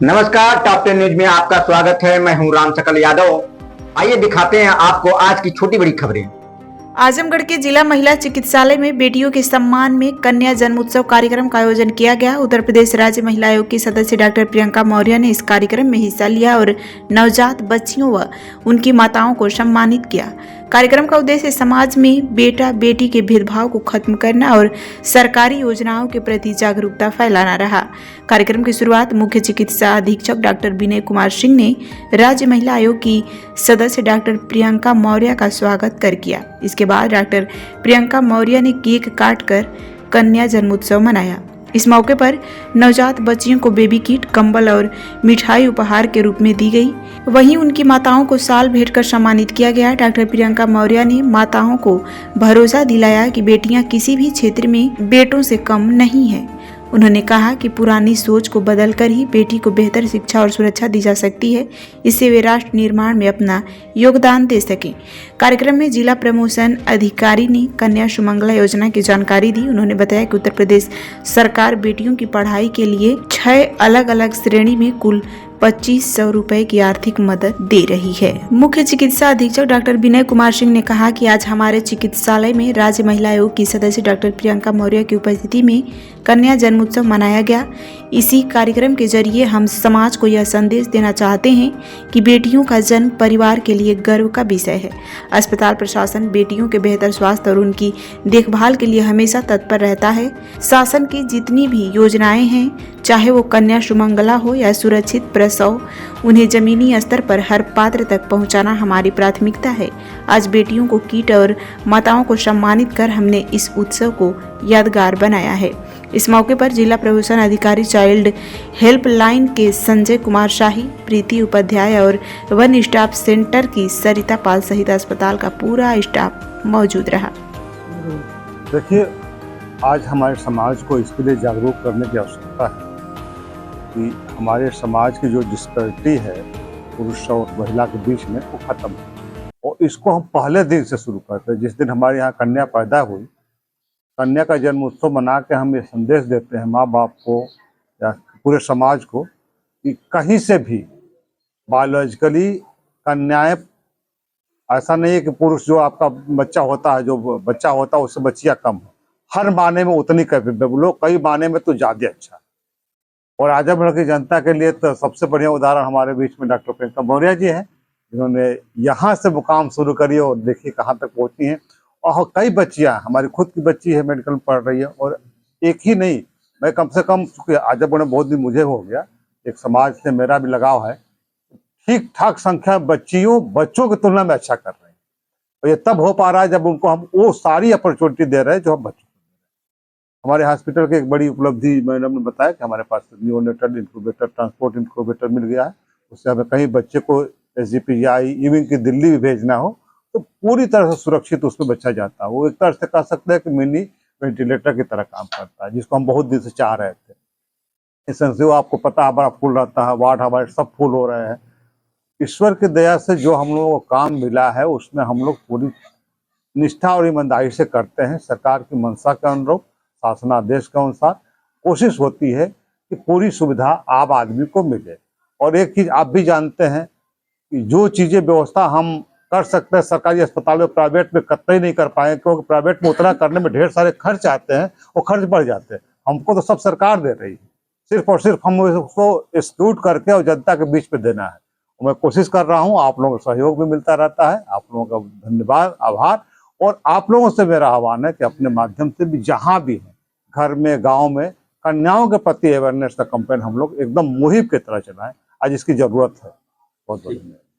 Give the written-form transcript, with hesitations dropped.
नमस्कार, top 10 news में आपका स्वागत है। मैं हूं राम सकल यादव। आइए दिखाते हैं आपको आज की छोटी बड़ी खबरें। आजमगढ़ के जिला महिला चिकित्सालय में बेटियों के सम्मान में कन्या जन्मोत्सव कार्यक्रम का आयोजन किया गया। उत्तर प्रदेश राज्य महिला आयोग की सदस्य डॉक्टर प्रियंका मौर्य ने इस कार्यक्रम में हिस्सा लिया और नवजात बच्चियों व उनकी माताओं को सम्मानित किया। कार्यक्रम का उद्देश्य समाज में बेटा बेटी के भेदभाव को खत्म करना और सरकारी योजनाओं के प्रति जागरूकता फैलाना रहा। कार्यक्रम की शुरुआत मुख्य चिकित्सा अधीक्षक डॉक्टर विनय कुमार सिंह ने राज्य महिला आयोग की सदस्य डॉक्टर प्रियंका मौर्य का स्वागत कर किया। इसके बाद डॉक्टर प्रियंका मौर्य ने केक काटकर कन्या जन्मोत्सव मनाया। इस मौके पर नवजात बच्चियों को बेबी किट, कंबल और मिठाई उपहार के रूप में दी गई। वहीं उनकी माताओं को शाल भेंट कर सम्मानित किया गया। डॉक्टर प्रियंका मौर्य ने माताओं को भरोसा दिलाया कि बेटियां किसी भी क्षेत्र में बेटों से कम नहीं हैं। उन्होंने कहा कि पुरानी सोच को बदलकर ही बेटी को बेहतर शिक्षा और सुरक्षा दी जा सकती है, इससे वे राष्ट्र निर्माण में अपना योगदान दे सकें। कार्यक्रम में जिला प्रमोशन अधिकारी ने कन्या सुमंगला योजना की जानकारी दी। उन्होंने बताया कि उत्तर प्रदेश सरकार बेटियों की पढ़ाई के लिए 6 अलग अलग श्रेणी में कुल 2500 रुपए की आर्थिक मदद दे रही है। मुख्य चिकित्सा अधीक्षक डॉक्टर विनय कुमार सिंह ने कहा कि आज हमारे चिकित्सालय में राज्य महिला आयोग की सदस्य डॉक्टर प्रियंका मौर्य की उपस्थिति में कन्या जन्मोत्सव मनाया गया। इसी कार्यक्रम के जरिए हम समाज को यह संदेश देना चाहते हैं कि बेटियों का जन्म परिवार के लिए गर्व का विषय है। अस्पताल प्रशासन बेटियों के बेहतर स्वास्थ्य और उनकी देखभाल के लिए हमेशा तत्पर रहता है। शासन की जितनी भी योजनाएं हैं, चाहे वो कन्या सुमंगला हो या सुरक्षित प्रसव, उन्हें जमीनी स्तर पर हर पात्र तक पहुंचाना हमारी प्राथमिकता है। आज बेटियों को किट और माताओं को सम्मानित कर हमने इस उत्सव को यादगार बनाया है। इस मौके पर जिला प्रमोशन अधिकारी चाइल्ड हेल्पलाइन के संजय कुमार शाही, प्रीति उपाध्याय और वन स्टाफ सेंटर की सरिता पाल सहित अस्पताल का पूरा स्टाफ मौजूद रहा। देखिए, आज हमारे समाज को इसके लिए जागरूक करने की आवश्यकता है कि हमारे समाज की जो डिस्पैरिटी है पुरुष और महिला के बीच में, वो खत्म हो। और इसको हम पहले दिन से शुरू करते हैं। जिस दिन हमारे यहाँ कन्या पैदा हुई, कन्या का जन्म उत्सव मना के हम ये संदेश देते हैं माँ बाप को या पूरे समाज को कि कहीं से भी बायोलॉजिकली कन्याएं, ऐसा नहीं है कि पुरुष जो आपका बच्चा होता है, जो बच्चा होता है उससे बच्चियाँ कम हो। हर माने में उतनी कैपेबल हो, कई माने में तो ज़्यादा अच्छा। और आजमगढ़ की जनता के लिए तो सबसे बढ़िया उदाहरण हमारे बीच में डॉक्टर प्रियंका मौर्य जी हैं, जिन्होंने यहाँ से मुकाम शुरू करी और देखिए कहाँ तक पहुँची हैं। और कई बच्चियाँ, हमारी खुद की बच्ची है, मेडिकल में पढ़ रही है। और एक ही नहीं, मैं कम से कम, चूँकि आजमगढ़ में बहुत दिन मुझे हो गया, एक समाज से मेरा भी लगाव है, ठीक ठाक संख्या बच्चों की तुलना में अच्छा कर रहे हैं। और ये तब हो पा रहा है जब उनको हम वो सारी अपॉर्चुनिटी दे रहे हैं जो हम बच्चों को दे रहे हैं। हमारे हॉस्पिटल की एक बड़ी उपलब्धि मैडम ने बताया कि हमारे पास नियोनेटल इंक्यूबेटर, ट्रांसपोर्ट इंक्यूबेटर मिल गया है। उससे हमें कहीं बच्चे को SGPGI इवन की दिल्ली भी भेजना हो तो पूरी तरह से सुरक्षित उसमें बच्चा जाता है। वो एक तरह से कह सकते हैं कि मिनी वेंटिलेटर की तरह काम करता है, जिसको हम बहुत दिन से चाह रहे थे। इस से आपको पता हमारा फुल रहता है, वार्ड हमारे सब फुल हो रहे हैं। ईश्वर की दया से जो हम लोगों को काम मिला है उसमें हम लोग पूरी निष्ठा और ईमानदारी से करते हैं। सरकार की मंशा के अनुरूप, शासनादेश के अनुसार कोशिश होती है कि पूरी सुविधा आम आदमी को मिले। और एक चीज़ आप भी जानते हैं कि जो चीज़ें व्यवस्था हम कर सकते हैं सरकारी अस्पताल में, प्राइवेट में कतई नहीं कर पाए, क्योंकि प्राइवेट में उतना करने में ढेर सारे खर्च आते हैं और खर्च बढ़ जाते हैं। हमको तो सब सरकार दे रही है, सिर्फ और सिर्फ हम उसको एक्सक्लूड करके और जनता के बीच में देना है। मैं कोशिश कर रहा हूँ, आप लोगों का सहयोग भी मिलता रहता है। आप लोगों का धन्यवाद, आभार। और आप लोगों से मेरा आह्वान है कि अपने माध्यम से भी जहाँ भी है, घर में, गांव में, कन्याओं के प्रति अवेयरनेस का कैंपेन हम लोग एकदम मुहिम की तरह चलाएं। आज इसकी जरूरत है। बहुत बहुत धन्यवाद।